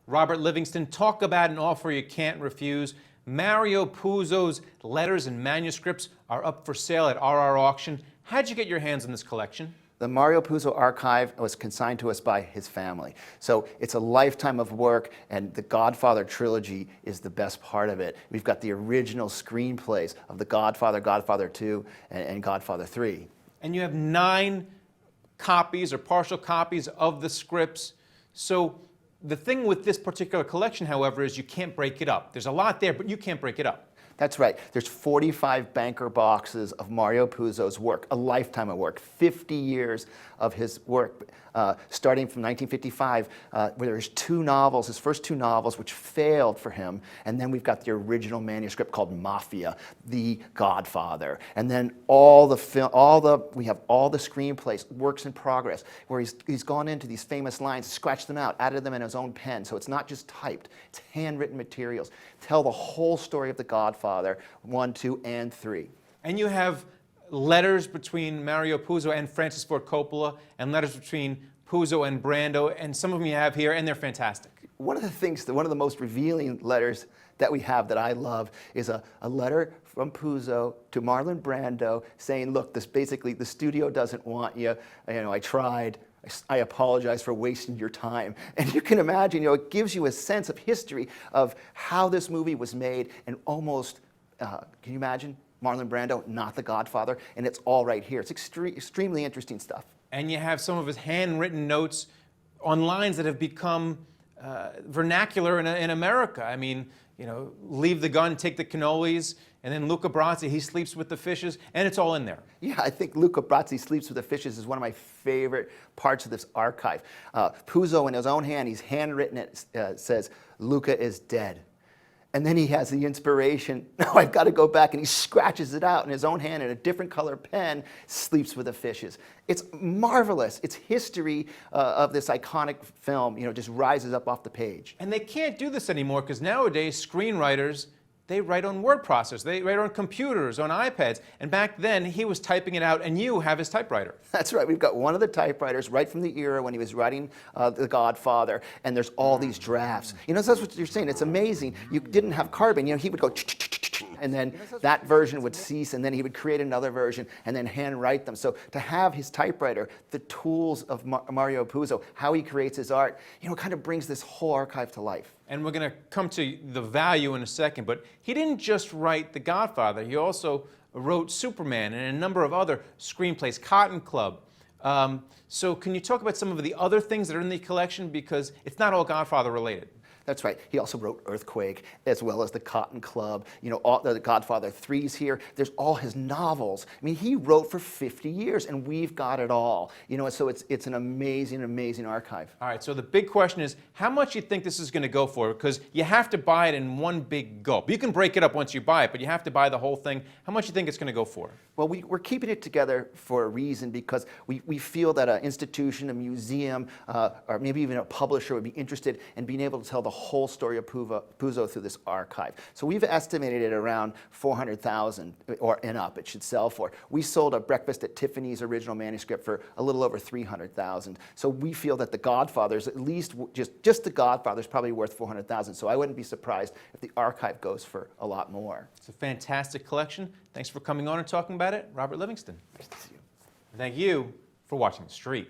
Robert Livingston, talk about an offer you can't refuse. Mario Puzo's letters and manuscripts are up for sale at RR Auction. How'd you get your hands on this collection? The Mario Puzo archive was consigned to us by his family. So it's a lifetime of work, and the Godfather trilogy is the best part of it. We've got the original screenplays of The Godfather, Godfather 2, and Godfather 3. And you have 9 copies or partial copies of the scripts. So the thing with this particular collection, however, is you can't break it up. There's a lot there, but you can't break it up. That's right. There's 45 banker boxes of Mario Puzo's work, a lifetime of work, 50 years of his work, starting from 1955, where there's 2 novels, his first 2 novels, which failed for him, and then we've got the original manuscript called Mafia, The Godfather, and then we have all the screenplays, works in progress, where he's gone into these famous lines, scratched them out, added them in his own pen, so it's not just typed, it's handwritten materials, tell the whole story of The Godfather, 1, 2, and 3. And you have letters between Mario Puzo and Francis Ford Coppola, and letters between Puzo and Brando, and some of them you have here, and they're fantastic. One of the most revealing letters that we have that I love is a letter from Puzo to Marlon Brando saying, look, basically the studio doesn't want you, I tried, I apologize for wasting your time. And you can imagine, it gives you a sense of history of how this movie was made, and almost, can you imagine? Marlon Brando, not The Godfather, and it's all right here. It's extremely interesting stuff. And you have some of his handwritten notes on lines that have become vernacular in America. I mean, leave the gun, take the cannolis, and then Luca Brasi, he sleeps with the fishes, and it's all in there. Yeah, I think Luca Brasi sleeps with the fishes is one of my favorite parts of this archive. Puzo, in his own hand, he's handwritten it, says, Luca is dead. And then he has the inspiration, no, I've got to go back, and he scratches it out in his own hand in a different color pen, sleeps with the fishes. It's marvelous. It's history of this iconic film, just rises up off the page. And they can't do this anymore because nowadays screenwriters, they write on word processors, they write on computers, on iPads, and back then he was typing it out and you have his typewriter. That's right, we've got one of the typewriters right from the era when he was writing The Godfather, and there's all these drafts. That's what you're saying, it's amazing. You didn't have carbon, he would go and then that version would cease, and then he would create another version and then hand write them. So to have his typewriter, the tools of Mario Puzo, how he creates his art, kind of brings this whole archive to life. And we're going to come to the value in a second, but he didn't just write The Godfather, he also wrote Superman and a number of other screenplays, Cotton Club. So can you talk about some of the other things that are in the collection, because it's not all Godfather related? That's right. He also wrote Earthquake, as well as The Cotton Club, all the Godfather 3's here. There's all his novels. I mean, he wrote for 50 years, and we've got it all. So it's an amazing, amazing archive. All right, so the big question is, how much do you think this is going to go for? Because you have to buy it in one big gulp. You can break it up once you buy it, but you have to buy the whole thing. How much do you think it's going to go for? Well, we're keeping it together for a reason, because we feel that an institution, a museum, or maybe even a publisher would be interested in being able to tell the whole story of Puzo through this archive. So we've estimated it around 400,000 or and up it should sell for. We sold a Breakfast at Tiffany's original manuscript for a little over 300,000. So we feel that The Godfather's, at least just The Godfather's, probably worth 400,000. So I wouldn't be surprised if the archive goes for a lot more. It's a fantastic collection. Thanks for coming on and talking about it, Robert Livingston. Nice to see you. Thank you for watching The Street.